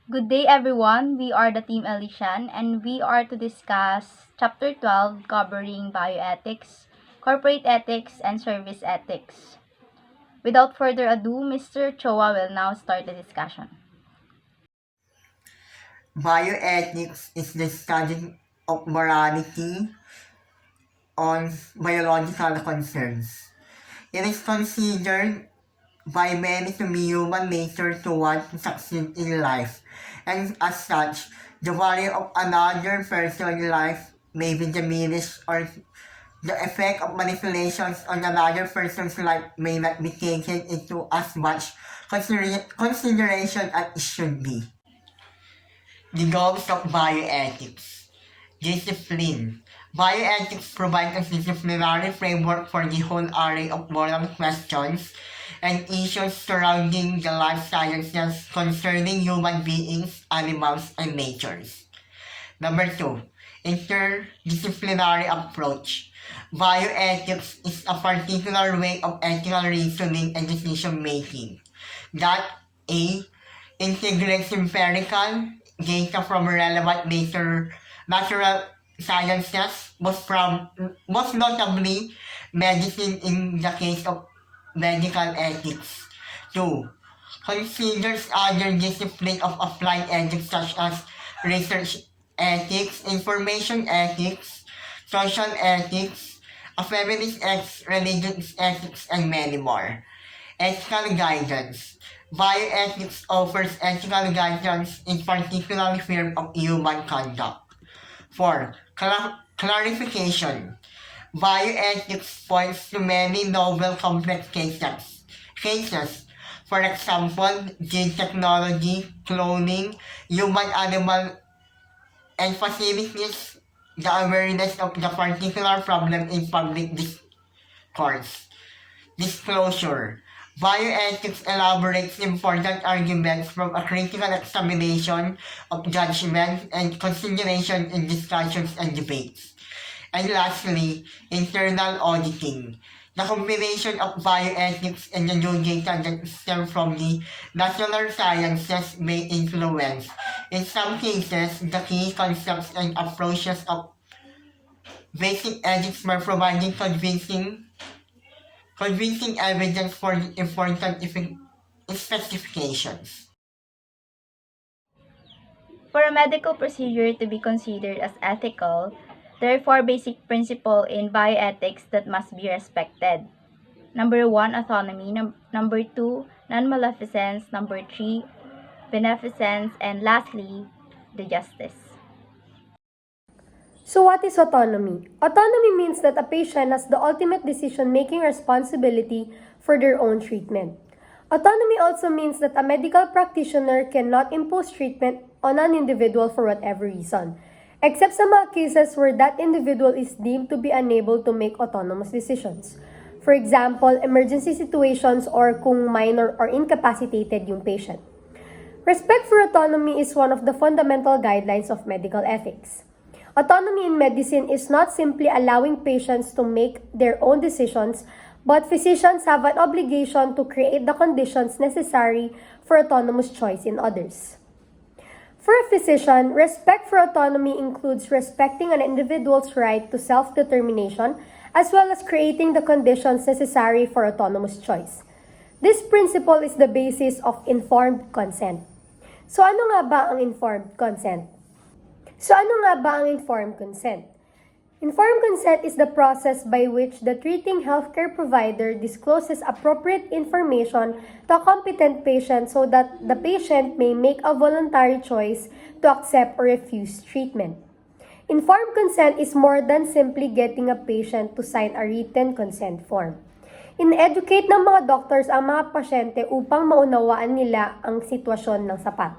Good day, everyone. We are the Team Alishan, and we are to discuss Chapter 12 covering bioethics, corporate ethics, and service ethics. Without further ado, Mr. Choa will now start the discussion. Bioethics is the study of morality on biological concerns. It is considered by many to be human nature to want to succeed in life, and as such, the value of another person's life may be diminished or the effect of manipulations on another person's life may not be taken into as much consideration as it should be. The goals of bioethics. Discipline. Bioethics provides a disciplinary framework for the whole array of moral questions and issues surrounding the life sciences concerning human beings, animals, and natures. Number 2. Interdisciplinary approach. Bioethics is a particular way of ethical reasoning and decision making that A. Integrates empirical data from relevant natural sciences, most notably medicine in the case of medical ethics. 2. Considers other disciplines of applied ethics such as research ethics, information ethics, social ethics, a feminist ethics, religious ethics, and many more. Ethical guidance. Bioethics offers ethical guidance in particular field of human conduct. 4. Clarification. Bioethics points to many novel complex cases. For example, gene technology, cloning, human-animal, and facilities the awareness of the particular problem in public discourse. Disclosure. Bioethics elaborates important arguments from a critical examination of judgment and consideration in discussions and debates. And lastly, internal auditing. The combination of bioethics and the new data that stem from the natural sciences may influence, in some cases, the key concepts and approaches of basic ethics by providing convincing evidence for the important specifications. For a medical procedure to be considered as ethical, there are four basic principles in bioethics that must be respected. Number 1, autonomy. Number 2, non-maleficence. Number 3, beneficence. And lastly, the justice. So what is autonomy? Autonomy means that a patient has the ultimate decision-making responsibility for their own treatment. Autonomy also means that a medical practitioner cannot impose treatment on an individual for whatever reason, except sa mga cases where that individual is deemed to be unable to make autonomous decisions. For example, emergency situations or kung minor or incapacitated yung patient. Respect for autonomy is one of the fundamental guidelines of medical ethics. Autonomy in medicine is not simply allowing patients to make their own decisions, but physicians have an obligation to create the conditions necessary for autonomous choice in others. For a physician, respect for autonomy includes respecting an individual's right to self-determination as well as creating the conditions necessary for autonomous choice. This principle is the basis of informed consent. So ano nga ba ang informed consent? Informed consent? Informed consent is the process by which the treating healthcare provider discloses appropriate information to a competent patient so that the patient may make a voluntary choice to accept or refuse treatment. Informed consent is more than simply getting a patient to sign a written consent form. In-educate ng mga doctors ang mga pasyente upang maunawaan nila ang sitwasyon ng sapat.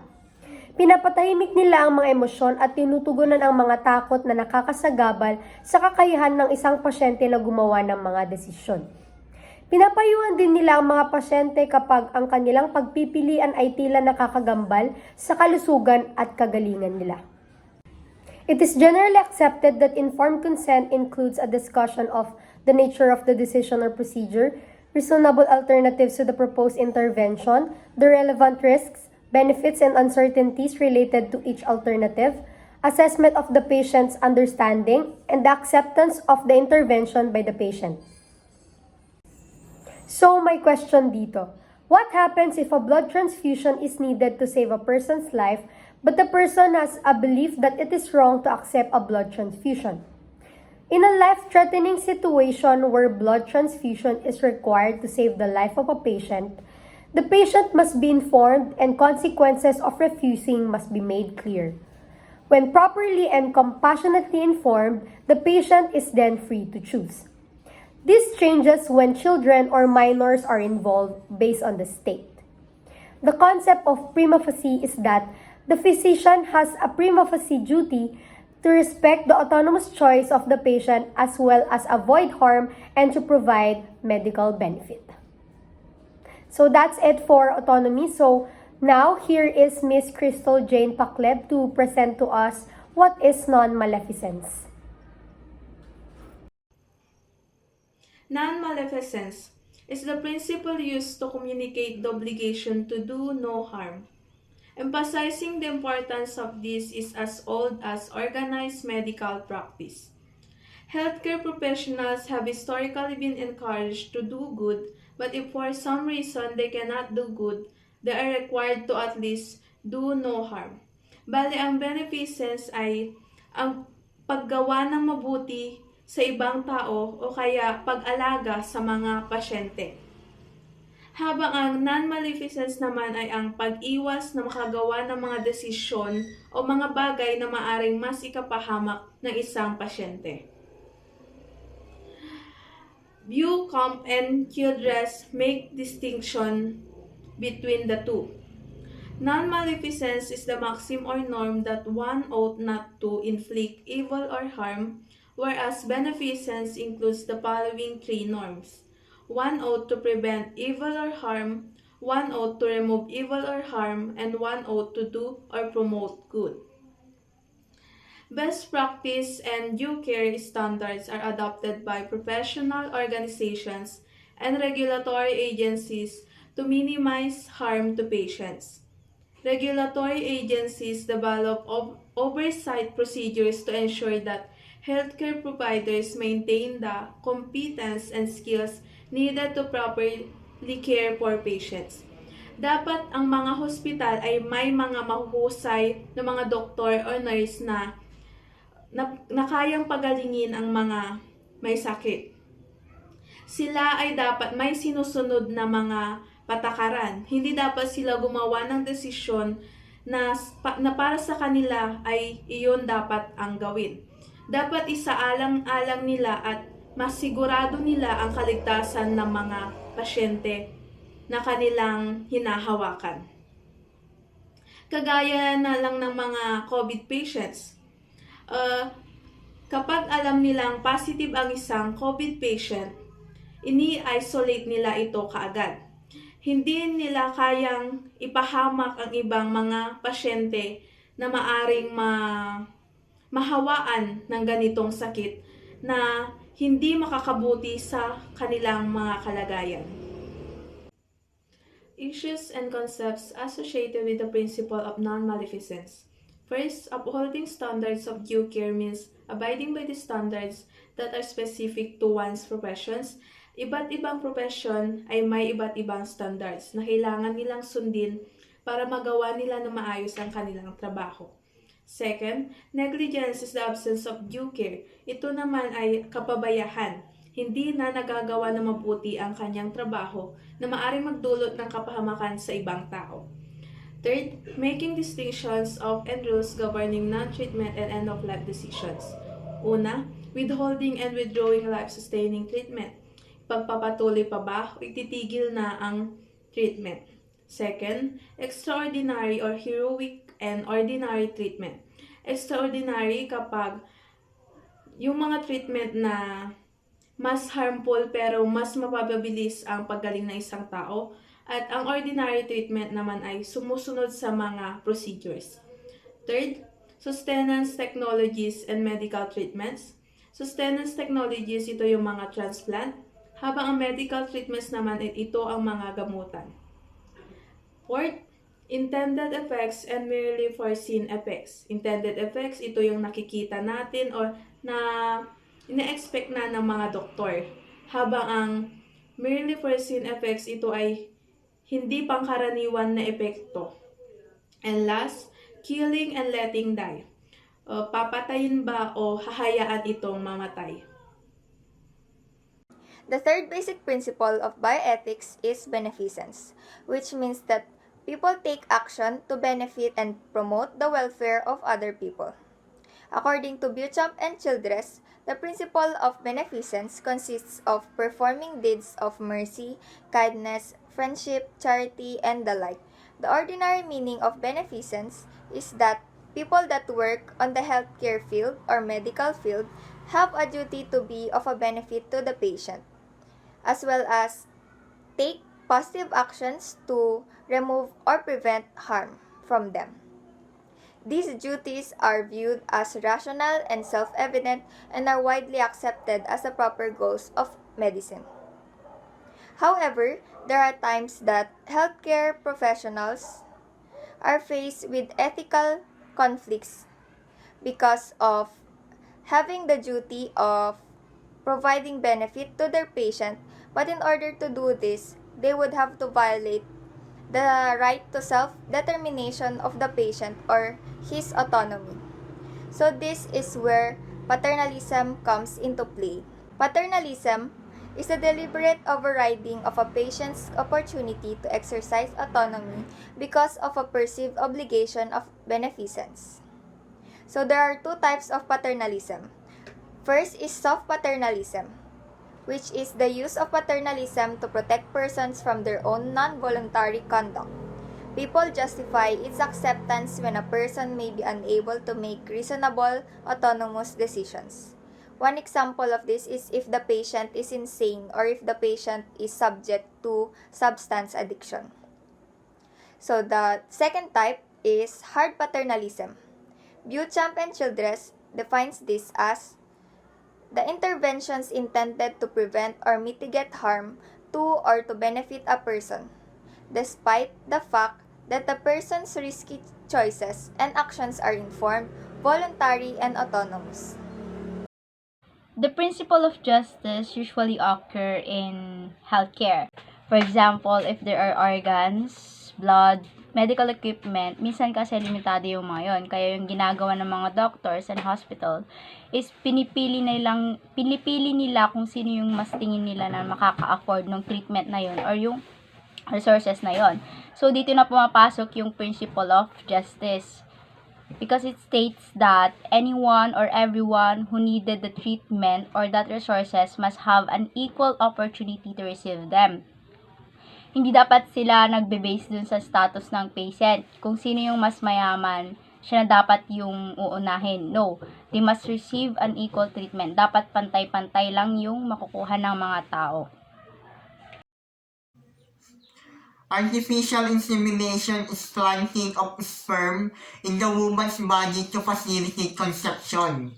Pinapatahimik nila ang mga emosyon at tinutugunan ang mga takot na nakakasagabal sa kakayahan ng isang pasyente na gumawa ng mga desisyon. Pinapayuhan din nila ang mga pasyente kapag ang kanilang pagpipilian ay tila nakakagambal sa kalusugan at kagalingan nila. It is generally accepted that informed consent includes a discussion of the nature of the decision or procedure, reasonable alternatives to the proposed intervention, the relevant risks, benefits and uncertainties related to each alternative, assessment of the patient's understanding, and the acceptance of the intervention by the patient. So, my question dito, what happens if a blood transfusion is needed to save a person's life, but the person has a belief that it is wrong to accept a blood transfusion? In a life-threatening situation where blood transfusion is required to save the life of a patient, the patient must be informed and consequences of refusing must be made clear. When properly and compassionately informed, the patient is then free to choose. This changes when children or minors are involved based on the state. The concept of prima facie is that the physician has a prima facie duty to respect the autonomous choice of the patient as well as avoid harm and to provide medical benefit. So that's it for autonomy. So now here is Miss Crystal Jane Pacleb to present to us what is non-maleficence. Non-maleficence is the principle used to communicate the obligation to do no harm. Emphasizing the importance of this is as old as organized medical practice. Healthcare professionals have historically been encouraged to do good, but if for some reason they cannot do good, they are required to at least do no harm. Bali, ang beneficence ay ang paggawa ng mabuti sa ibang tao o kaya pag-alaga sa mga pasyente. Habang ang non-maleficence naman ay ang pag-iwas na makagawa ng mga desisyon o mga bagay na maaring mas ikapahamak ng isang pasyente. Beauchamp and Childress make distinction between the two. Non-maleficence is the maxim or norm that one ought not to inflict evil or harm, whereas beneficence includes the following three norms. One ought to prevent evil or harm, one ought to remove evil or harm, and one ought to do or promote good. Best practice and due care standards are adopted by professional organizations and regulatory agencies to minimize harm to patients. Regulatory agencies develop oversight procedures to ensure that healthcare providers maintain the competence and skills needed to properly care for patients. Dapat ang mga hospital ay may mga mahuhusay na mga doktor o nurse na kayang pagalingin ang mga may sakit. Sila ay dapat may sinusunod na mga patakaran. Hindi dapat sila gumawa ng desisyon na para sa kanila ay iyon dapat ang gawin. Dapat isaalang-alang nila at masigurado nila ang kaligtasan ng mga pasyente na kanilang hinahawakan. Kagaya na lang ng mga COVID patients. Kapag alam nilang positive ang isang COVID patient, ini-isolate nila ito kaagad. Hindi nila kayang ipahamak ang ibang mga pasyente na maaring mahawaan ng ganitong sakit na hindi makakabuti sa kanilang mga kalagayan. Issues and concepts associated with the principle of non-maleficence. First, upholding standards of due care means abiding by the standards that are specific to one's professions. Iba't ibang profession ay may iba't ibang standards na kailangan nilang sundin para magawa nila na maayos ang kanilang trabaho. Second, negligence is the absence of due care. Ito naman ay kapabayahan. Hindi na nagagawa na mabuti ang kanyang trabaho na maaring magdulot ng kapahamakan sa ibang tao. Third, making distinctions of and rules governing non-treatment and end-of-life decisions. Una, withholding and withdrawing life-sustaining treatment. Pagpapatuloy pa ba o ititigil na ang treatment? Second, extraordinary or heroic and ordinary treatment. Extraordinary kapag yung mga treatment na mas harmful pero mas mapapabilis ang paggaling ng isang tao, at ang ordinary treatment naman ay sumusunod sa mga procedures. Third, sustenance technologies and medical treatments. Sustenance technologies, ito yung mga transplant, habang ang medical treatments naman, ito ang mga gamutan. Fourth, Intended effects and merely foreseen effects. Intended effects, ito yung nakikita natin or na ina-expect na ng mga doktor. Habang ang merely foreseen effects, ito ay hindi pangkaraniwan na epekto. And last, killing and letting die. Papatayin ba o hahayaan itong mamatay? The third basic principle of bioethics is beneficence, which means that people take action to benefit and promote the welfare of other people. According to Beauchamp and Childress, the principle of beneficence consists of performing deeds of mercy, kindness, friendship, charity, and the like. The ordinary meaning of beneficence is that people that work on the healthcare field or medical field have a duty to be of a benefit to the patient, as well as take positive actions to remove or prevent harm from them. These duties are viewed as rational and self-evident and are widely accepted as the proper goals of medicine. However, there are times that healthcare professionals are faced with ethical conflicts because of having the duty of providing benefit to their patient, but in order to do this, they would have to violate the right to self-determination of the patient or his autonomy. So this is where paternalism comes into play. Paternalism is the deliberate overriding of a patient's opportunity to exercise autonomy because of a perceived obligation of beneficence. So there are two types of paternalism. First is soft paternalism, which is the use of paternalism to protect persons from their own non-voluntary conduct. People justify its acceptance when a person may be unable to make reasonable, autonomous decisions. One example of this is if the patient is insane or if the patient is subject to substance addiction. So the second type is hard paternalism. Beauchamp and Childress defines this as the interventions intended to prevent or mitigate harm to or to benefit a person, despite the fact that the person's risky choices and actions are informed, voluntary, and autonomous. The principle of justice usually occur in healthcare. For example, if there are organs, blood, medical equipment, minsan kasi limitado yung mga yun. Kaya yung ginagawa ng mga doctors and hospital is pinipili nila kung sino yung mas tingin nila na makaka-afford ng treatment na yun or yung resources na yun. So, dito na pumapasok yung principle of justice. Because it states that anyone or everyone who needed the treatment or that resources must have an equal opportunity to receive them. Hindi dapat sila nagbe-base dun sa status ng patient. Kung sino yung mas mayaman, siya na dapat yung uunahin. No, they must receive an equal treatment. Dapat pantay-pantay lang yung makukuha ng mga tao. Artificial insemination is planting of sperm in the woman's body to facilitate conception.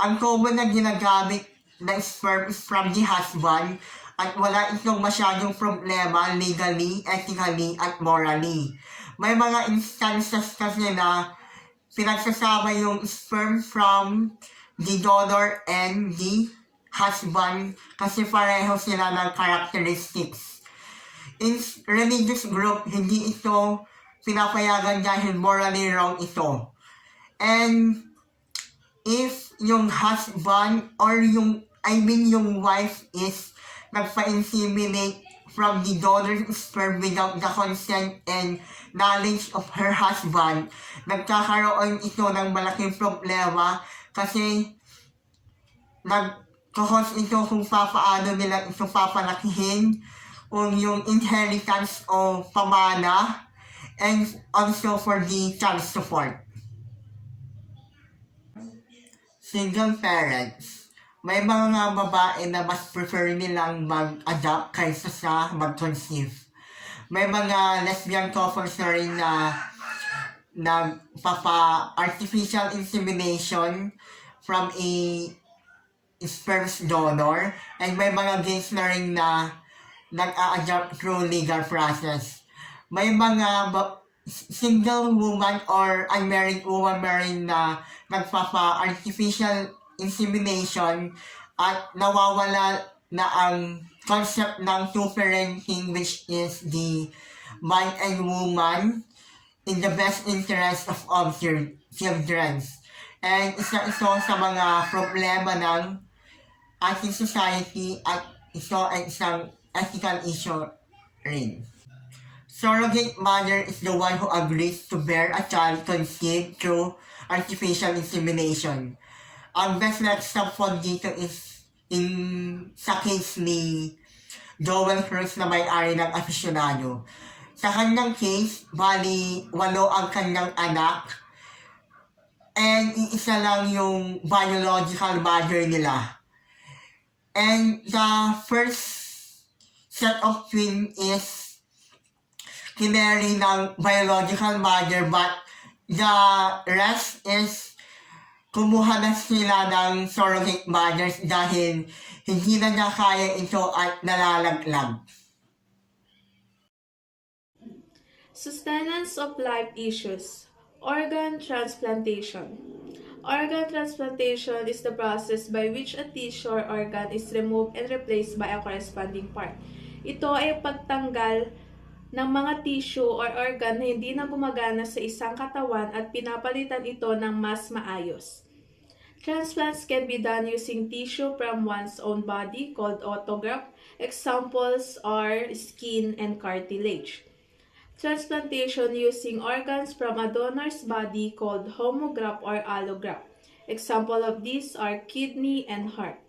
Ang common na ginagamit na sperm is from the husband at wala itong masyadong problema legally, ethically, at morally. May mga instances kasi na pinagsasama yung sperm from the donor and the husband kasi pareho sila ng characteristics. In religious group, hindi ito pinapayagan dahil morally wrong ito. And if yung husband or yung wife is nagpa-inseminate from the donor's sperm without the consent and knowledge of her husband, nagkakaroon ito ng malaking problema kasi nagkakos ito kung paano nila ito papalakihin kung yung inheritance o pamana and also for the child support. Single parents. May mga babae na mas prefer nilang mag-adopt kaysa sa mag-conceive. May mga lesbian couples na rin na nagpapa-artificial insemination from a sperm donor and may mga gays na rin na nag-a-adopt through legal process. May mga single woman or unmarried woman married na nagpapa-artificial insemination at nawawala na ang concept ng two-parenting, which is the man and woman in the best interest of all children. And isa ito sa mga problema ng ating society at ito ay isang ethical issue rin. Surrogate mother is the one who agrees to bear a child conceived through artificial insemination. Ang best na example dito is sa case ni Joel Cruz na may-ari ng afisyonado. Sa kanyang case, bali 8 ang kanyang anak and iisa lang yung biological mother nila. And the first set of twin is kinary ng biological mother, but the rest is kumuha na sila ng surrogate mothers dahil hindi na niya kaya ito at nalalaglag. Sustenance of life issues. Organ transplantation. Organ transplantation is the process by which a tissue or organ is removed and replaced by a corresponding part. Ito ay pagtanggal ng mga tissue or organ na hindi na gumagana sa isang katawan at pinapalitan ito ng mas maayos. Transplants can be done using tissue from one's own body called autograft. Examples are skin and cartilage. Transplantation using organs from a donor's body called homograft or allograft. Example of these are kidney and heart.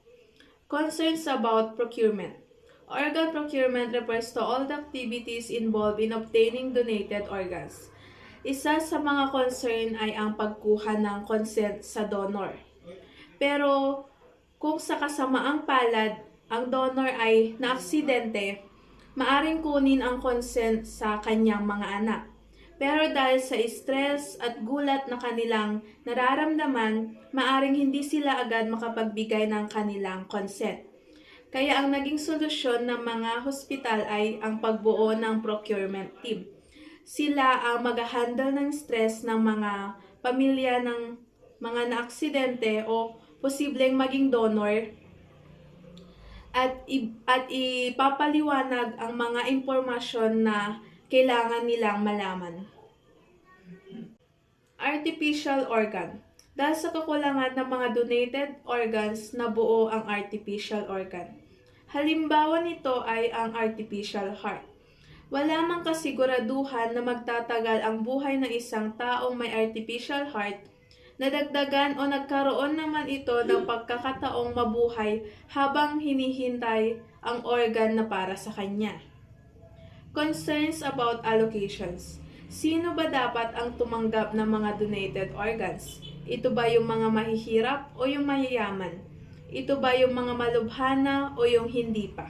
Concerns about procurement. Organ procurement refers to all the activities involved in obtaining donated organs. Isa sa mga concern ay ang pagkuha ng consent sa donor. Pero kung sa kasamaang palad, ang donor ay naaksidente, maaring kunin ang consent sa kanyang mga anak. Pero dahil sa stress at gulat na kanilang nararamdaman, maaring hindi sila agad makapagbigay ng kanilang consent. Kaya ang naging solusyon ng mga hospital ay ang pagbuo ng procurement team. Sila ang mag-handle ng stress ng mga pamilya ng mga naaksidente o posibleng maging donor at ipapaliwanag ang mga impormasyon na kailangan nilang malaman. Artificial organ. Dahil sa kakulangan ng mga donated organs, nabuo ang artificial organ. Halimbawa nito ay ang artificial heart. Wala mang kasiguraduhan na magtatagal ang buhay ng isang taong may artificial heart. Nadagdagan o nagkaroon naman ito ng pagkakataong mabuhay habang hinihintay ang organ na para sa kanya. Concerns about allocations. Sino ba dapat ang tumanggap ng mga donated organs? Ito ba yung mga mahihirap o yung mayayaman? Ito ba yung mga malubhana o yung hindi pa?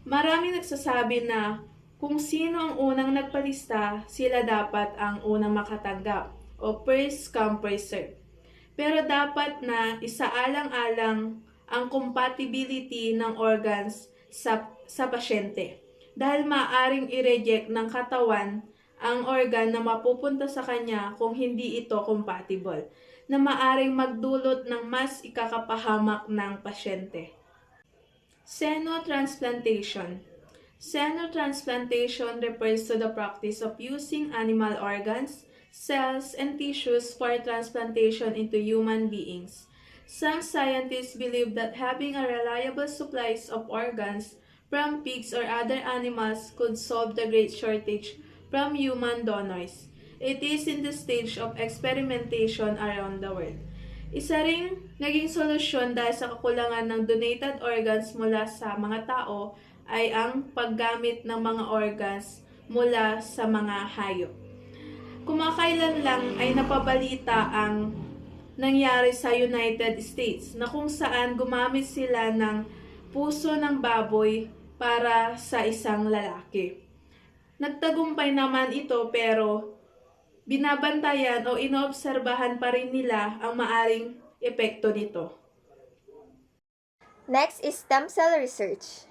Maraming nagsasabi na kung sino ang unang nagpalista, sila dapat ang unang makatanggap o first come first serve. Pero dapat na isaalang-alang ang compatibility ng organs sa pasyente dahil maaring i-reject ng katawan ang organ na mapupunta sa kanya kung hindi ito compatible, na maaring magdulot ng mas ikakapahamak ng pasyente. Xenotransplantation. Xenotransplantation refers to the practice of using animal organs, cells, and tissues for transplantation into human beings. Some scientists believe that having a reliable supply of organs from pigs or other animals could solve the great shortage from human donors. It is in the stage of experimentation around the world. Isa ring naging solusyon dahil sa kakulangan ng donated organs mula sa mga tao ay ang paggamit ng mga organs mula sa mga hayop. Kumakailan lang ay napabalita ang nangyari sa United States na kung saan gumamit sila ng puso ng baboy para sa isang lalaki. Nagtagumpay naman ito pero binabantayan o inoobserbahan pa rin nila ang maaring epekto nito. Next is stem cell research.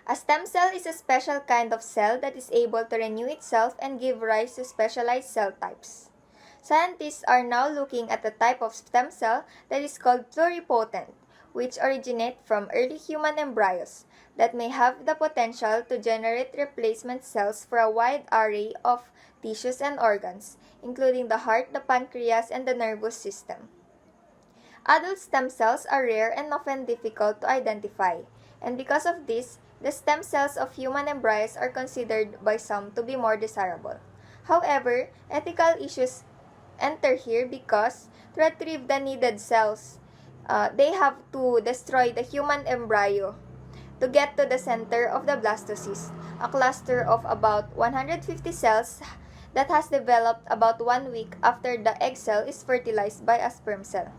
A stem cell is a special kind of cell that is able to renew itself and give rise to specialized cell types. Scientists are now looking at a type of stem cell that is called pluripotent, which originate from early human embryos that may have the potential to generate replacement cells for a wide array of tissues and organs, including the heart, the pancreas, and the nervous system. Adult stem cells are rare and often difficult to identify, and because of this, the stem cells of human embryos are considered by some to be more desirable. However, ethical issues enter here because to retrieve the needed cells, they have to destroy the human embryo to get to the center of the blastocyst, a cluster of about 150 cells that has developed about 1 week after the egg cell is fertilized by a sperm cell.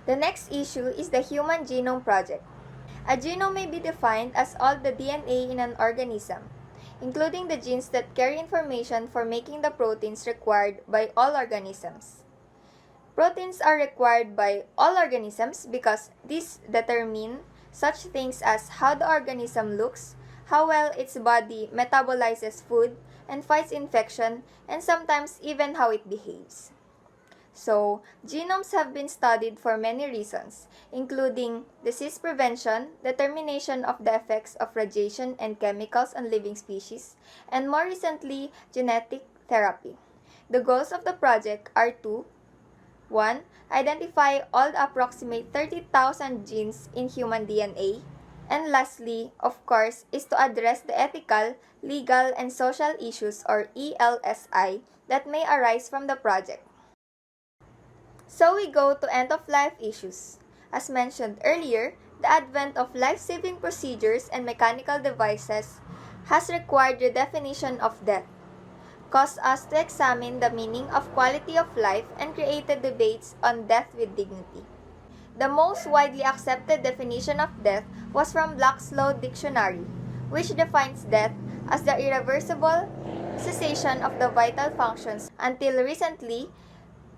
The next issue is the Human Genome Project. A genome may be defined as all the DNA in an organism, including the genes that carry information for making the proteins required by all organisms. Proteins are required by all organisms because these determine such things as how the organism looks, how well its body metabolizes food and fights infection, and sometimes even how it behaves. So, genomes have been studied for many reasons, including disease prevention, determination of the effects of radiation and chemicals on living species, and more recently, genetic therapy. The goals of the project are to 1. Identify all the approximate 30,000 genes in human DNA. And lastly, of course, is to address the ethical, legal, and social issues or ELSI that may arise from the project. So we go to end-of-life issues. As mentioned earlier, the advent of life-saving procedures and mechanical devices has required the definition of death, caused us to examine the meaning of quality of life, and created debates on death with dignity. The most widely accepted definition of death was from Black's Law Dictionary, which defines death as the irreversible cessation of the vital functions until recently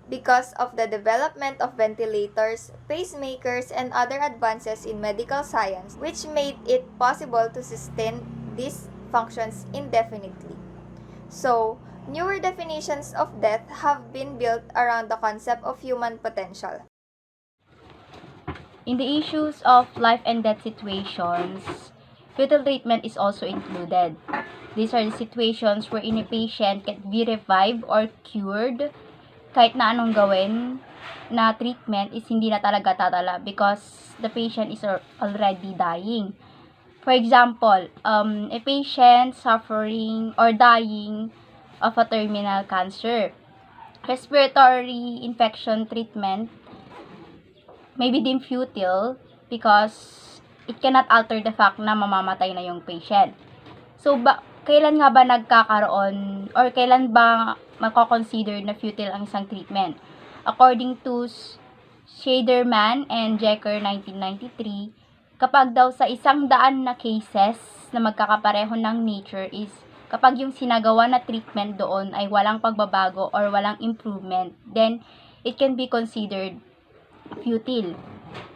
because of the development of ventilators, pacemakers, and other advances in medical science, which made it possible to sustain these functions indefinitely. So, newer definitions of death have been built around the concept of human potential. In the issues of life and death situations, fetal treatment is also included. These are the situations wherein a patient can be revived or cured kahit na anong gawin na treatment is hindi na talaga tatala because the patient is already dying. For example, a patient suffering or dying of a terminal cancer. Respiratory infection treatment may be deemed futile because it cannot alter the fact na mamamatay na yung patient. So, kailan nga ba nagkakaroon or kailan ba mako-consider na futile ang isang treatment? According to Schaderman and Jecker 1993, kapag daw sa 100 na cases na magkakapareho ng nature is kapag yung sinagawa na treatment doon ay walang pagbabago or walang improvement, then it can be considered futile.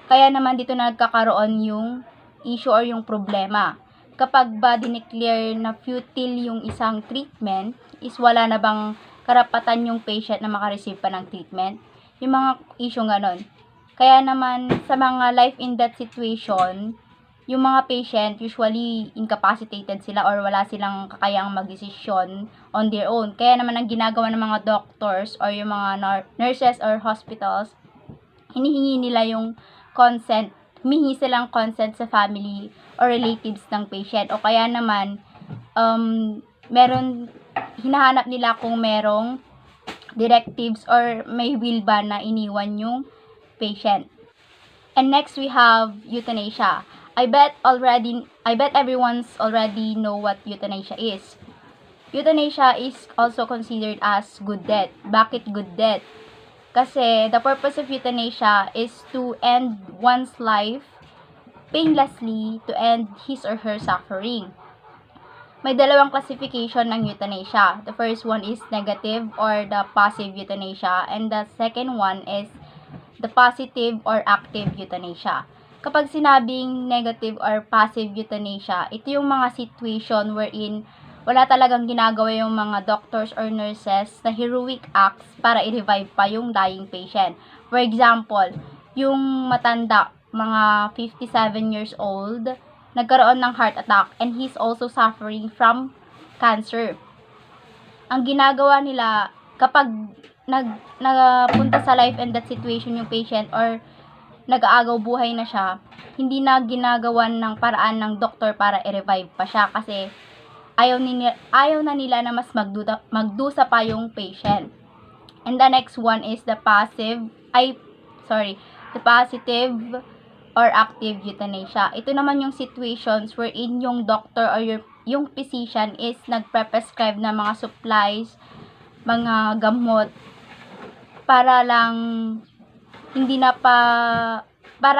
Kaya naman dito nagkakaroon yung issue or yung problema. Kapag ba dineclare na futile yung isang treatment, is wala na bang karapatan yung patient na makareceive pa ng treatment? Yung mga issue ganon. Kaya naman sa mga life and death situation, yung mga patient usually incapacitated sila or wala silang kakayang magdesisyon on their own. Kaya naman ang ginagawa ng mga doctors or yung mga nurses or hospitals, hinihingi nila yung consent, humihingi silang consent sa family or relatives ng patient. O kaya naman, hinahanap nila kung merong directives or may will ba na iniwan yung patient. And next we have euthanasia. I bet everyone's already know what euthanasia is. Euthanasia is also considered as good death. Bakit good death? Kasi the purpose of euthanasia is to end one's life painlessly, to end his or her suffering. May dalawang classification ng euthanasia. The first one is negative or the passive euthanasia, and the second one is the positive or active euthanasia. Kapag sinabing negative or passive euthanasia, ito yung mga situation wherein wala talagang ginagawa yung mga doctors or nurses na heroic acts para i-revive pa yung dying patient. For example, yung matanda, mga 57 years old, nagkaroon ng heart attack and he's also suffering from cancer. Ang ginagawa nila kapag nagpunta sa life and death situation yung patient or nag-aagaw buhay na siya, hindi na ginagawan ng paraan ng doktor para i-revive pa siya kasi ayaw na nila na mas magdusa pa yung patient. And the next one is the positive or active euthanasia. Ito naman yung situations wherein yung doctor or yung physician is nagpe-prescribe ng mga supplies, mga gamot para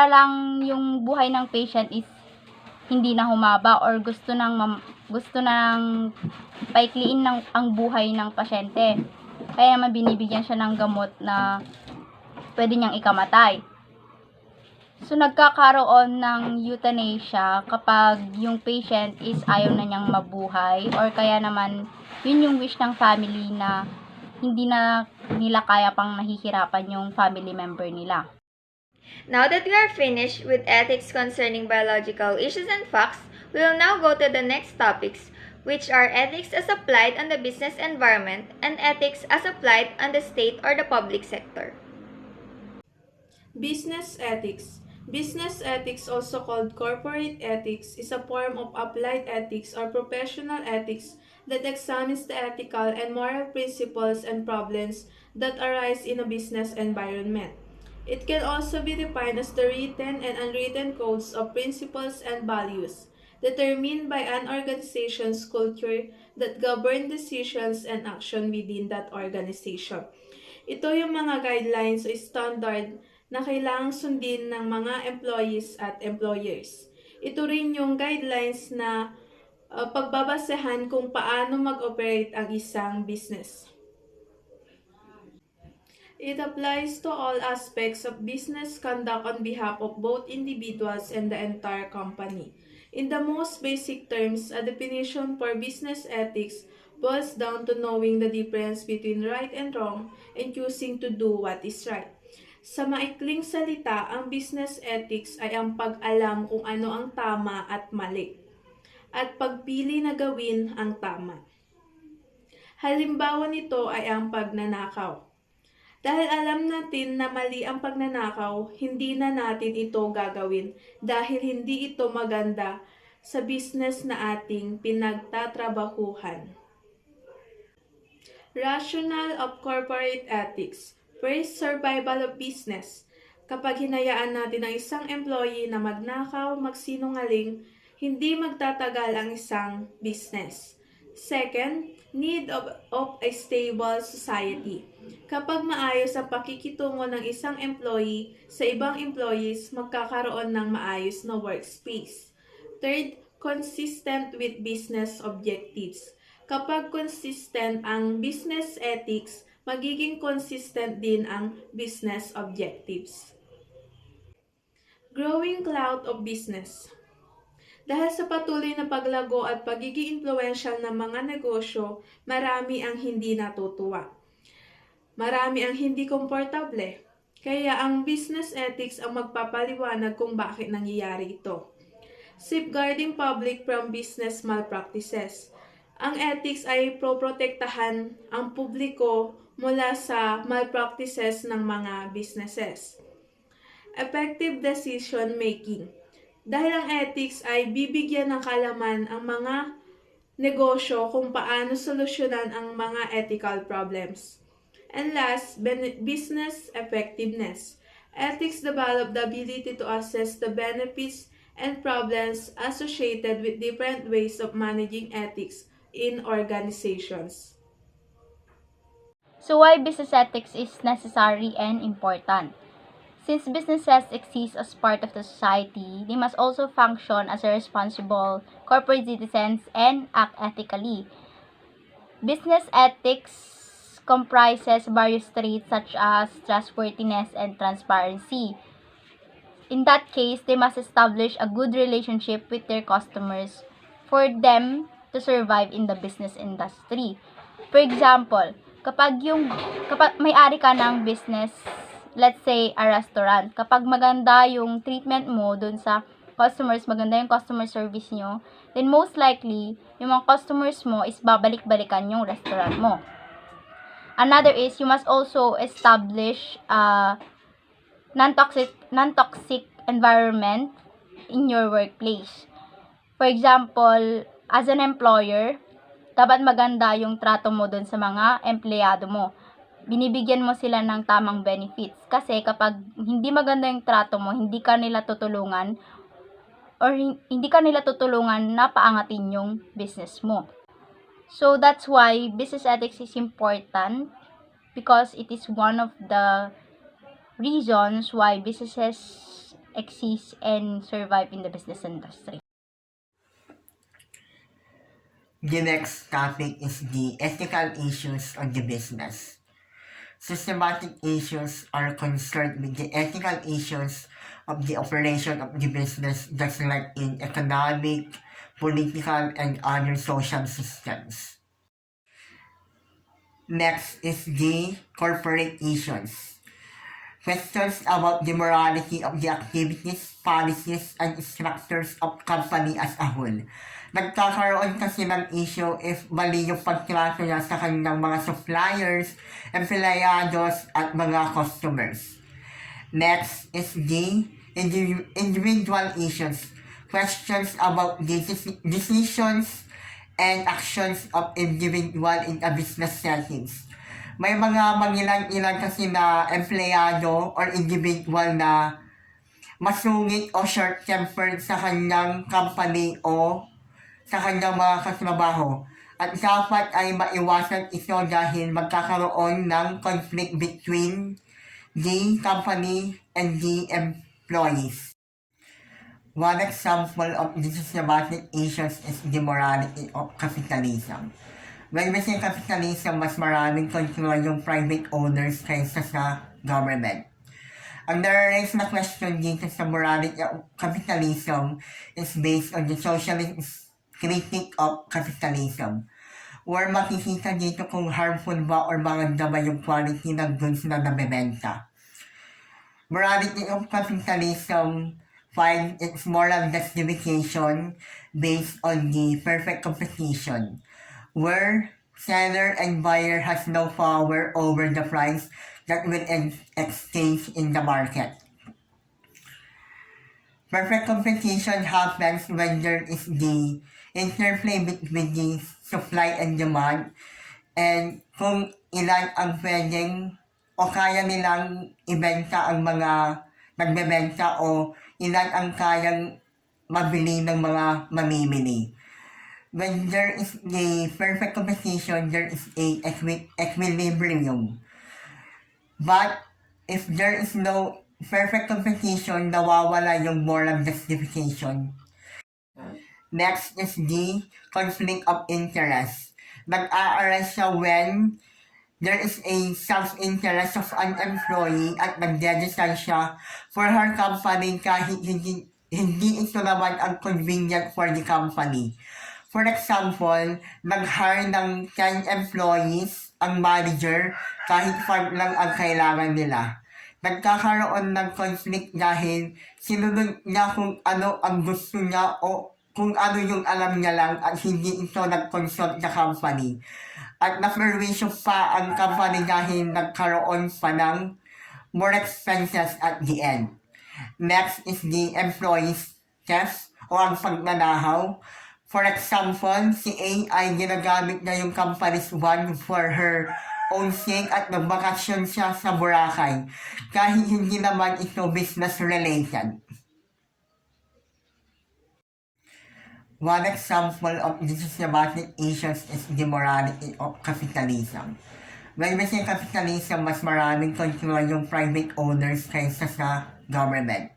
lang yung buhay ng patient is hindi na humaba or gusto nang paikliin ang buhay ng pasyente. Kaya naman binibigyan siya ng gamot na pwede niyang ikamatay. So, nagkakaroon ng euthanasia kapag yung patient is ayaw na niyang mabuhay or kaya naman yun yung wish ng family na hindi na nila kaya pang nahihirapan yung family member nila. Now that we are finished with ethics concerning biological issues and facts, we will now go to the next topics, which are ethics as applied on the business environment and ethics as applied on the state or the public sector. Business ethics. Business ethics, also called corporate ethics, is a form of applied ethics or professional ethics that examines the ethical and moral principles and problems that arise in a business environment. It can also be defined as the written and unwritten codes of principles and values determined by an organization's culture that govern decisions and action within that organization. Ito yung mga guidelines o standard na kailangang sundin ng mga employees at employers. Ito rin yung guidelines na pagbabasehan kung paano mag-operate ang isang business. It applies to all aspects of business conduct on behalf of both individuals and the entire company. In the most basic terms, a definition for business ethics boils down to knowing the difference between right and wrong and choosing to do what is right. Sa maikling salita, ang business ethics ay ang pag-alam kung ano ang tama at mali, at pagpili na gawin ang tama. Halimbawa nito ay ang pagnanakaw. Dahil alam natin na mali ang pagnanakaw, hindi na natin ito gagawin dahil hindi ito maganda sa business na ating pinagtatrabahuhan. Rationale of corporate ethics. First, survival of business. Kapag hinayaan natin ang isang employee na magnakaw, magsinungaling, hindi magtatagal ang isang business. Second, need of a stable society. Kapag maayos ang pakikitungo ng isang employee sa ibang employees, magkakaroon ng maayos na workspace. Third, consistent with business objectives. Kapag consistent ang business ethics, magiging consistent din ang business objectives. Growing clout of business. Dahil sa patuloy na paglago at pagiging influential ng mga negosyo, marami ang hindi natutuwa. Marami ang hindi komportable. Kaya ang business ethics ang magpapaliwanag kung bakit nangyayari ito. Safeguarding public from business malpractices. Ang ethics ay poprotektahan ang publiko mula sa malpractices ng mga businesses. Effective decision making. Dahil ang ethics ay bibigyan ng kalaman ang mga negosyo kung paano solusyonan ang mga ethical problems. And last, business effectiveness. Ethics develop the ability to assess the benefits and problems associated with different ways of managing ethics in organizations. So, why business ethics is necessary and important? Since businesses exist as part of the society, they must also function as a responsible corporate citizens and act ethically. Business ethics comprises various traits such as trustworthiness and transparency. in that case, they must establish a good relationship with their customers for them to survive in the business industry. For example, kapag may-ari ka ng business, let's say a restaurant, kapag maganda yung treatment mo dun sa customers, maganda yung customer service nyo, then most likely, yung mga customers mo is babalik-balikan yung restaurant mo. Another is, you must also establish non-toxic environment in your workplace. For example, as an employer, dapat maganda yung trato mo dun sa mga empleyado mo. Binibigyan mo sila ng tamang benefits. Kasi kapag hindi maganda yung trato mo, hindi ka nila tutulungan na paangatin yung business mo. So that's why business ethics is important, because it is one of the reasons why businesses exist and survive in the business industry. The next topic is the ethical issues of the business. Systematic issues are concerned with the ethical issues of the operation of the business, just like in economic, political, and other social systems. Next is the corporate issues. Questions about the morality of the activities, policies, and structures of company as a whole. Nagkakaroon kasi ng issue if mali yung pagtrato niya sa kanilang mga suppliers, empleyados, at mga customers. Next is the individual issues. Questions about the decisions and actions of individual in a business settings. May mga mangilan-ilan kasi na empleyado or individual na masungit o short-tempered sa kanyang company o sa kanyang mga katrabaho. At dapat ay maiwasan ito dahil magkakaroon ng conflict between the company and the employees. One example of the systematic issues is the morality of capitalism. When we say capitalism, mas maraming control yung private owners kaysa sa government. Ang nare-raise na question dito sa morality of capitalism is based on the socialist critique of capitalism, where makikita dito kung harmful ba or maganda ba yung quality ng goods na nabebenta. Morality of capitalism finds its moral justification based on the perfect competition, where seller and buyer has no power over the price that will exchange in the market. Perfect competition happens when there is the interplay between the supply and demand, and kung ilan ang pwedeng o kaya nilang ibenta ang mga nagbebenta o ilan ang kayang mabili ng mga mamimili. When there is a perfect competition, there is a equilibrium. But if there is no perfect competition, nawawala yung moral justification. Next is the conflict of interest. Nag-a-arise siya when there is a self-interest of an employee at nagdedesal siya for her company kahit hindi ito naman ang convenient for the company. For example, nag-hire ng 10 employees ang manager kahit 5 lang ang kailangan nila. Nagkakaroon ng conflict dahil sinunod niya kung ano ang gusto niya o kung ano yung alam niya lang at hindi ito nag-consult sa company. At na-permission pa ang company dahil nagkaroon pa ng more expenses at the end. Next is the employee's theft o ang pagnanakaw. For example, si A ay ginagamit na yung company's van for her own sake at nagbakasyon siya sa Boracay kahit hindi naman ito business related. One example of the systematic issues is the morality of capitalism. When we say capitalism, mas maraming control yung private owners kaysa sa government.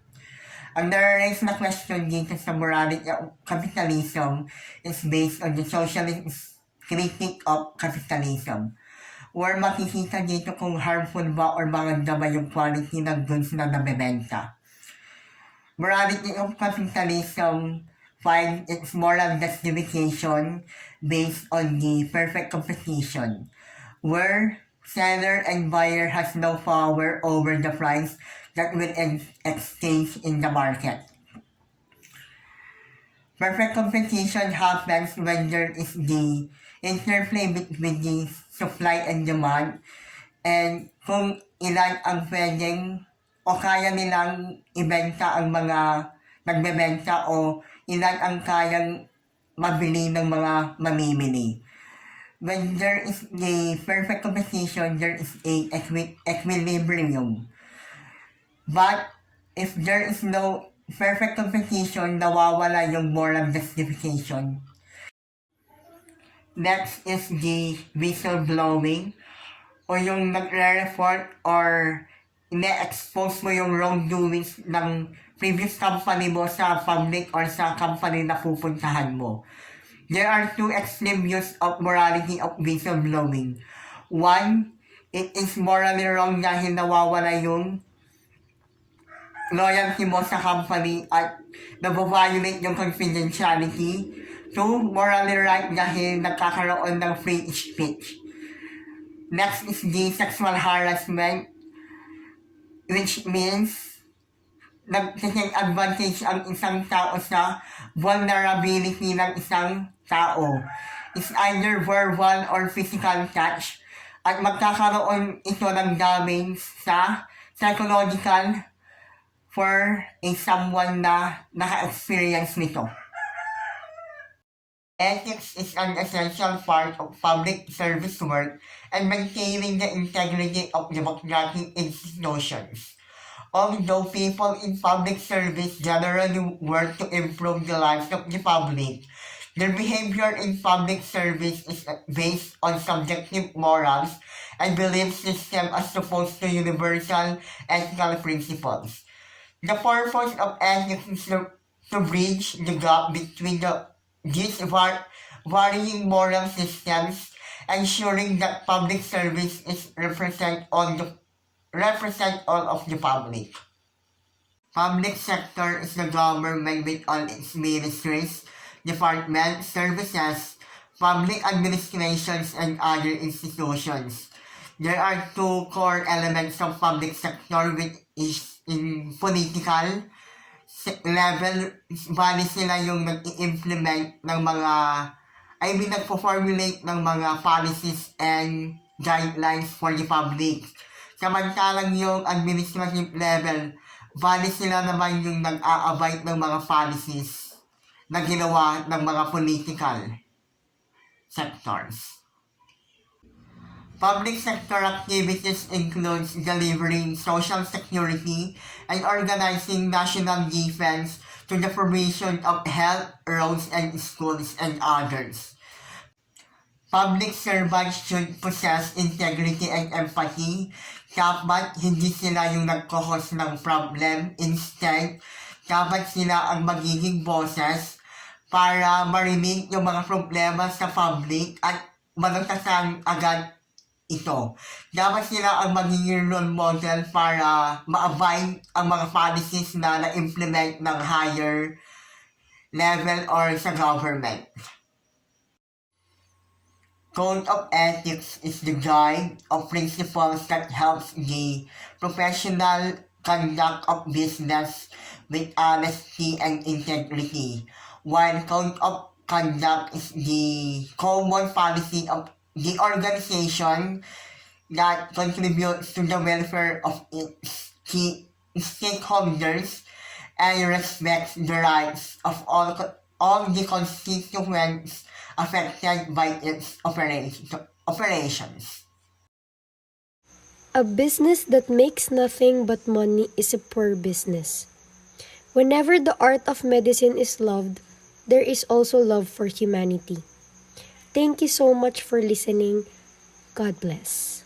Ang nare-raise na question dito sa morality of capitalism is based on the socialist critique of capitalism, where makikita dito kung harmful ba or maganda ba yung quality ng goods na nabebenta. Morality of capitalism finds its moral justification based on the perfect competition, where seller and buyer has no power over the price that will exchange in the market. Perfect competition happens when there is the interplay between the supply and demand, and kung ilan ang pwedeng o kaya nilang ibenta ang mga nagbebenta o ilan ang kayang mabili ng mga mamimili. When there is the perfect competition, there is a equilibrium. But if there is no perfect competition, nawawala yung moral justification. Next is the whistleblowing, o yung nagre-report or ine-expose mo yung wrongdoings ng previous company mo sa public or sa company na pupuntahan mo. There are two extreme use of morality of whistleblowing. One, it is morally wrong dahil nawawala yung loyalty mo sa company at nababiolate yung confidentiality. Two, morally right dahil nagkakaroon ng free speech. Next is the sexual harassment, which means nag-take advantage ang isang tao sa vulnerability ng isang tao. It's either verbal or physical touch at magkakaroon ito ng damage sa psychological for someone na naka-experience nito. Ethics is an essential part of public service work and maintaining the integrity of democratic institutions. Although people in public service generally work to improve the lives of the public, their behavior in public service is based on subjective morals and belief system as opposed to universal ethical principles. The purpose of ethics is to bridge the gap between these varying moral systems, ensuring that public service is represent all of the public. Public sector is the government with all its ministries, departments, services, public administrations, and other institutions. There are two core elements of public sector, which is in political level, bali sila yung nag-i-implement ng mga, nagpo-formulate ng mga policies and guidelines for the public. Samantalang yung administrative level, bali sila naman yung nag-a-abide ng mga policies na ginawa ng mga political sectors. Public sector activities includes delivering social security and organizing national defense to the provision of health, roads, and schools, and others. Public servants should possess integrity and empathy. Dapat hindi sila yung nagko-cause ng problem. Instead, dapat sila ang magiging boses para marinig yung mga problema sa public at malutasan agad ito. Dapat sila ang magiging role model para ma-abide ang mga policies na na-implement ng higher level or sa government. Code of ethics is the guide of principles that helps the professional conduct of business with honesty and integrity, while code of conduct is the common policy of the organization that contributes to the welfare of its key stakeholders and respects the rights of all the constituents affected by its operations. A business that makes nothing but money is a poor business. Whenever the art of medicine is loved, there is also love for humanity. Thank you so much for listening. God bless.